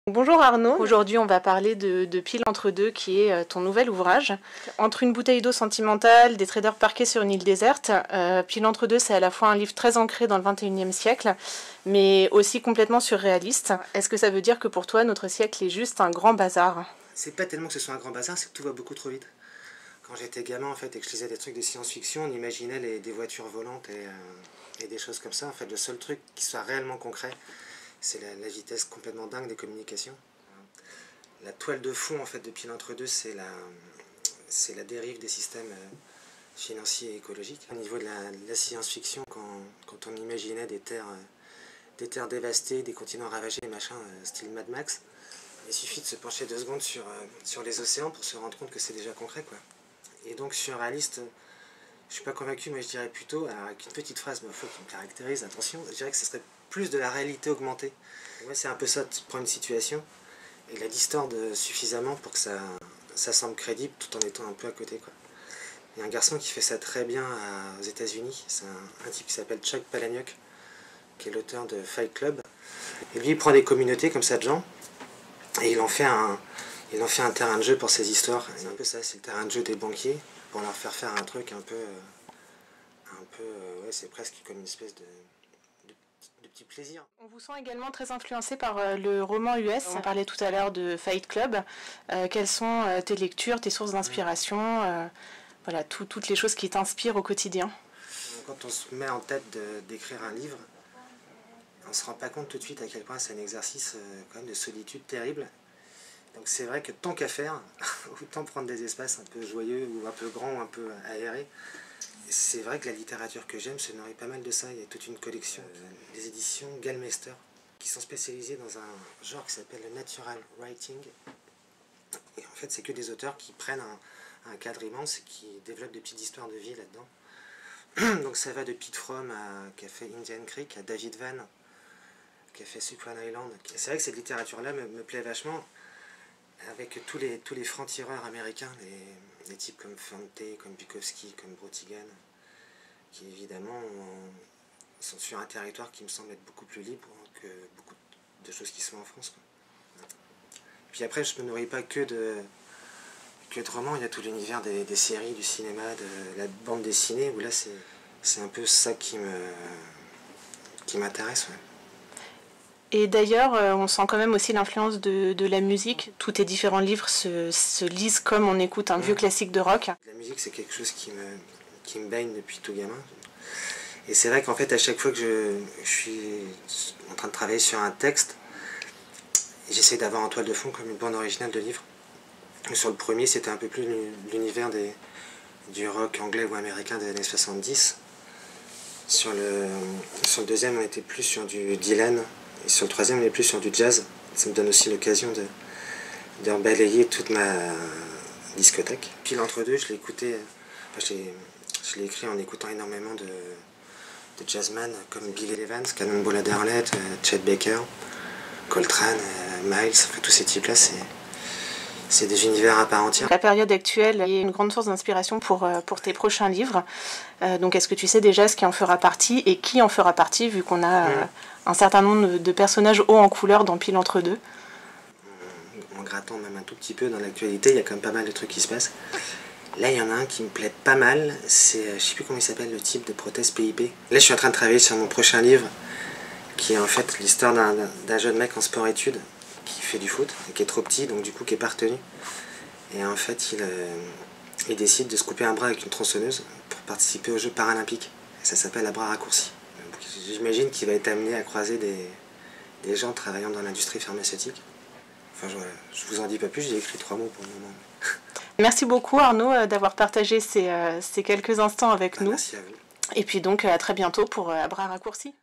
Bonjour Arnaud, aujourd'hui on va parler de Pile entre deux qui est ton nouvel ouvrage. Entre une bouteille d'eau sentimentale, des traders parqués sur une île déserte, Pile entre deux c'est à la fois un livre très ancré dans le 21e siècle mais aussi complètement surréaliste. Est-ce que ça veut dire que pour toi notre siècle est juste un grand bazar? C'est pas tellement que ce soit un grand bazar, c'est que tout va beaucoup trop vite. Quand j'étais gamin en fait et que je lisais des trucs de science-fiction, on imaginait des voitures volantes et des choses comme ça. En fait, le seul truc qui soit réellement concret, c'est la vitesse complètement dingue des communications. La toile de fond en fait de Pile entre deux, c'est la dérive des systèmes financiers et écologiques. Au niveau de la science-fiction, quand on imaginait des terres dévastées, des continents ravagés, machin, style Mad Max, il suffit de se pencher 2 secondes sur les océans pour se rendre compte que c'est déjà concret, quoi. Et donc surréaliste, je suis pas convaincu, mais je dirais plutôt, avec une petite phrase, mais il faut qu'il me caractérise, attention, je dirais que ce serait plus de la réalité augmentée. Ouais, c'est un peu ça, tu prends une situation et la distorde suffisamment pour que ça semble crédible tout en étant un peu à côté, quoi. Il y a un garçon qui fait ça très bien aux États-Unis, c'est un type qui s'appelle Chuck Palahniuk, qui est l'auteur de Fight Club. Et lui, il prend des communautés comme ça de gens et il en fait un terrain de jeu pour ses histoires. C'est un peu ça, c'est le terrain de jeu des banquiers pour leur faire faire un truc un peu ouais, c'est presque comme une espèce de petit plaisir. On vous sent également très influencé par le roman US. On parlait tout à l'heure de Fight Club. Quelles sont tes lectures, tes sources d'inspiration, voilà, toutes les choses qui t'inspirent au quotidien? Quand on se met en tête d'écrire un livre, on ne se rend pas compte tout de suite à quel point c'est un exercice quand même de solitude terrible. Donc c'est vrai que tant qu'à faire, autant prendre des espaces un peu joyeux ou un peu grands ou un peu aérés. C'est vrai que la littérature que j'aime se nourrit pas mal de ça. Il y a toute une collection des éditions Gallmeister qui sont spécialisées dans un genre qui s'appelle le natural writing. Et en fait c'est que des auteurs qui prennent un cadre immense et qui développent des petites histoires de vie là-dedans. Donc ça va de Pete Fromm qui a fait Indian Creek à David Vann qui a fait Super Island. C'est vrai que cette littérature-là me plaît vachement, avec tous les francs-tireurs américains, des types comme Fante, comme Bukowski, comme Brotigan, qui évidemment sont sur un territoire qui me semble être beaucoup plus libre que beaucoup de choses qui sont en France, quoi. Puis après, je ne me nourris pas que de romans, il y a tout l'univers des séries, du cinéma, de la bande dessinée, où là c'est un peu ça qui m'intéresse, ouais. Et d'ailleurs, on sent quand même aussi l'influence de la musique. Tous tes différents livres se lisent comme on écoute un vieux classique de rock. La musique, c'est quelque chose qui me baigne depuis tout gamin. Et c'est vrai qu'en fait, à chaque fois que je suis en train de travailler sur un texte, j'essaie d'avoir en toile de fond comme une bande originale de livre. Sur le premier, c'était un peu plus l'univers du rock anglais ou américain des années 70. Sur le deuxième, on était plus sur du Dylan. Et sur le troisième, on est plus sur du jazz. Ça me donne aussi l'occasion de balayer toute ma discothèque. Puis l'entre-deux, je l'ai écouté, enfin, je l'ai écrit en écoutant énormément de jazzman comme Bill Evans, Cannonball Adderley, Chet Baker, Coltrane, Miles, enfin, tous ces types-là, c'est des univers à part entière. La période actuelle est une grande source d'inspiration pour tes prochains livres. Donc est-ce que tu sais déjà ce qui en fera partie et qui en fera partie, vu qu'on a un certain nombre de personnages hauts en couleur dans Pile entre deux? En grattant même un tout petit peu dans l'actualité, il y a quand même pas mal de trucs qui se passent. Là, il y en a un qui me plaît pas mal, c'est, je sais plus comment il s'appelle, le type de prothèse PIP. Là, je suis en train de travailler sur mon prochain livre, qui est en fait l'histoire d'un jeune mec en sport-études, qui fait du foot, et qui est trop petit, donc du coup qui est pas retenu. Et en fait, il décide de se couper un bras avec une tronçonneuse pour participer aux Jeux paralympiques. Et ça s'appelle à bras raccourcis. J'imagine qu'il va être amené à croiser des gens travaillant dans l'industrie pharmaceutique. Enfin, je vous en dis pas plus, j'ai écrit 3 mots pour le moment. Merci beaucoup Arnaud d'avoir partagé ces quelques instants avec nous. Merci à vous. Et puis donc à très bientôt pour À bras raccourcis.